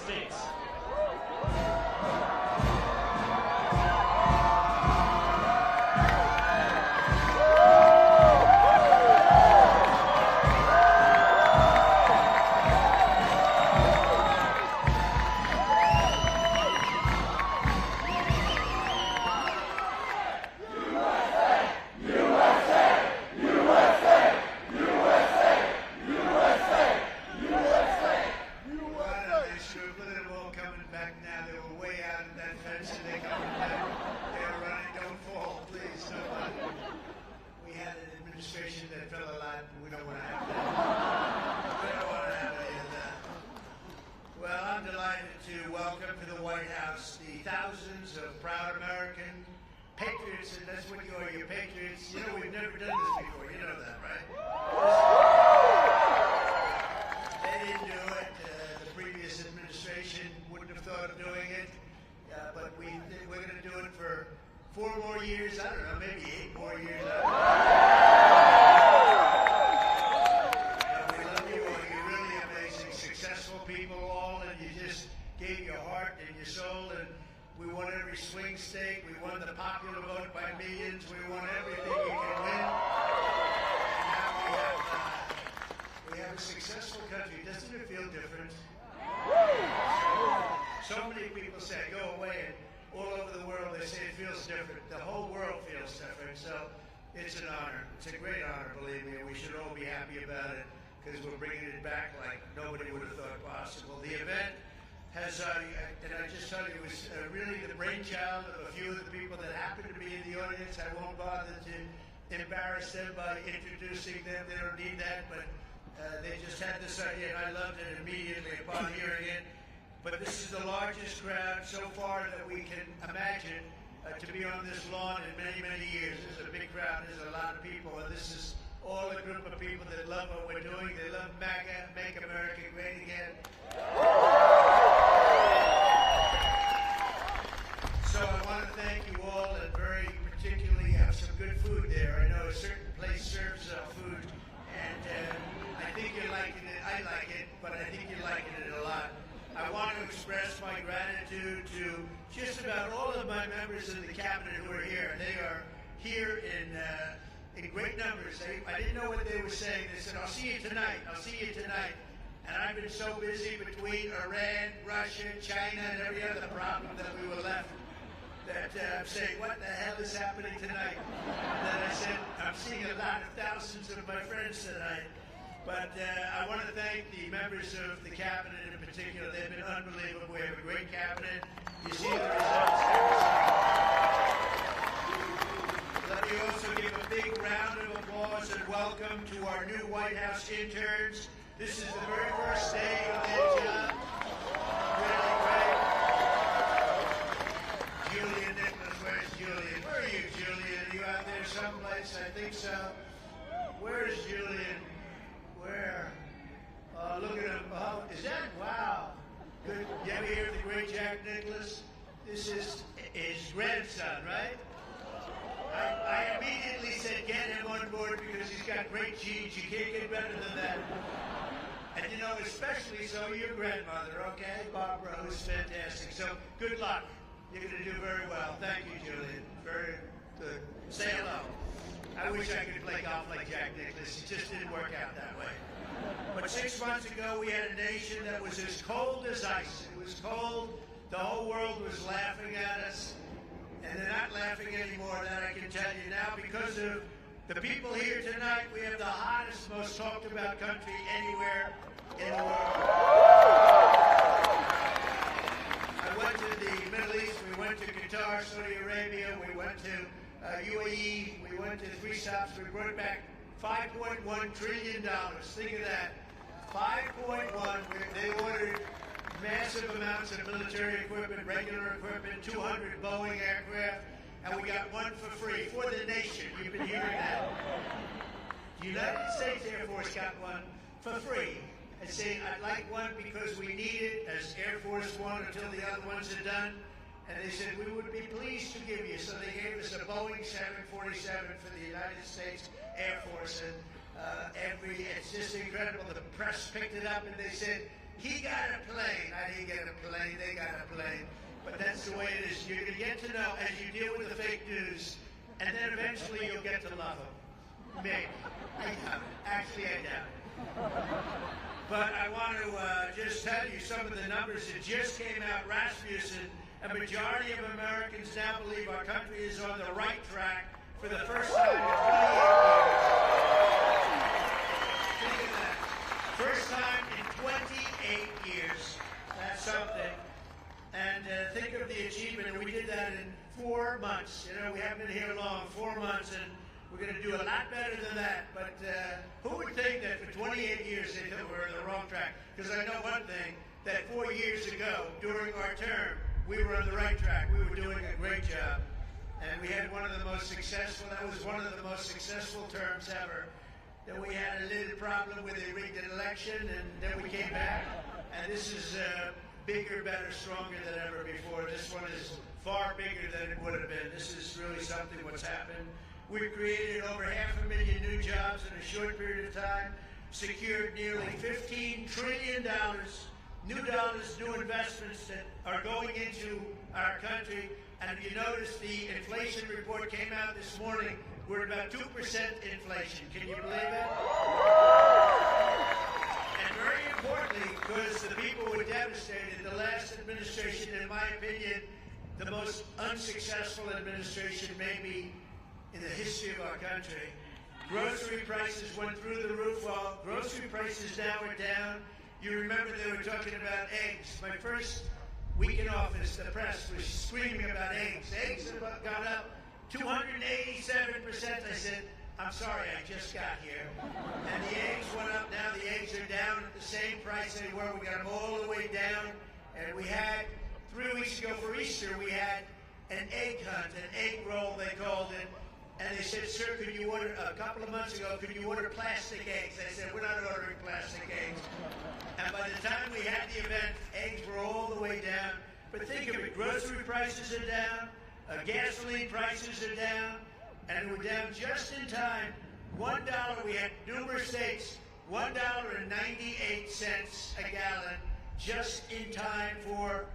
States. Embarrass them by introducing them. They don't need that, but they just had this idea, and I loved it immediately upon hearing it. But this is the largest crowd so far that we can imagine to be on this lawn in many, many years. This is a big crowd. There's a lot of people, and this is all a group of people that love what we're doing. They love MAGA, Make America Great Again. So I want to thank you all, and very particularly have some good food there. I know a certain place serves food, and I think you're liking it. I like it, but I think you're liking it a lot. I want to express my gratitude to just about all of my members of the cabinet who are here. They are here in great numbers. I didn't know what they were saying. They said, "I'll see you tonight. I'll see you tonight." And I've been so busy between Iran, Russia, China, and every other problem that we were left that I'm saying, what the hell is happening tonight? And then I said, I'm seeing a lot of thousands of my friends tonight. But I want to thank the members of the cabinet in particular. They've been unbelievable. We have a great cabinet. You see the results. Let me also give a big round of applause and welcome to our new White House interns. This is the very first day of their job. Really great. Julian Nicholas, where's Julian? Where are you, Julian? Are you out there someplace? I think so. Where's Julian? Where? Look at him. Oh, is that? Wow. Good. You ever hear of the great Jack Nicklaus? This is his grandson, right? I immediately said, get him on board because he's got great genes. You can't get better than that. And you know, especially so your grandmother, okay? Barbara, who's fantastic. So good luck. You're going to do very well. Thank you, Julian. Very good. Say hello. I wish I could play golf like Jack Nicklaus. It just didn't work out that way. But 6 months ago, we had a nation that was as cold as ice. It was cold. The whole world was laughing at us. And they're not laughing anymore, that I can tell you now, because of the people here tonight. We have the hottest, most talked about country anywhere in the world. I went to the Middle East, we went to Qatar, Saudi Arabia, we went to UAE, we went to 3 stops, we brought back $5.1 trillion. Think of that. 5.1, they ordered massive amounts of military equipment, regular equipment, 200 Boeing aircraft, and we got one for free for the nation. You've been hearing that. The United States Air Force got one for free. And saying, I'd like one because we need it as Air Force One until the other ones are done. And they said, we would be pleased to give you. So they gave us a Boeing 747 for the United States Air Force. And it's just incredible. The press picked it up and they said, He got a plane. I didn't get a plane. They got a plane. But that's the way it is. You're going to get to know as you deal with the fake news, and then eventually you'll get to love them. Maybe. I doubt it. Actually, I doubt it. But I want to just tell you some of the numbers that just came out. Rasmussen, a majority of Americans now believe our country is on the right track for the first time in 28 years. Think of that. First time in 28 years. That's something. And think of the achievement. And we did that in 4 months. You know, we haven't been here long, 4 months, and we're going to do a lot better than that. But who would think that for 28 years they thought we were on the wrong track? Because I know one thing, that 4 years ago, during our term, we were on the right track. We were doing a great job. And we had one of the most successful, that was one of the most successful terms ever. Then we had a little problem with a rigged election, and then we came back. And this is bigger, better, stronger than ever before. This one is far bigger than it would have been. This is really something what's happened. We've created over 500,000 new jobs in a short period of time, secured nearly $15 trillion, new dollars, new investments that are going into our country. And if you notice, the inflation report came out this morning. We're at about 2% inflation. Can you believe it? And very importantly, because the people were devastated, the last administration, in my opinion, the most unsuccessful administration maybe in the history of our country. Grocery prices went through the roof. Well, grocery prices now are down. You remember they were talking about eggs. My first week in office, the press was screaming about eggs. Eggs have gone up 287%. I said, I'm sorry, I just got here. And the eggs went up. Now the eggs are down at the same price they were. We got them all the way down. And we had, 3 weeks ago for Easter, we had an egg hunt, an egg roll, they called it. And they said, sir, could you order, a couple of months ago, could you order plastic eggs? I said, we're not ordering plastic eggs. And by the time we had the event, eggs were all the way down. But think of it, grocery prices are down, gasoline prices are down, and we're down just in time. $1, we had numerous states, $1.98 a gallon, just in time for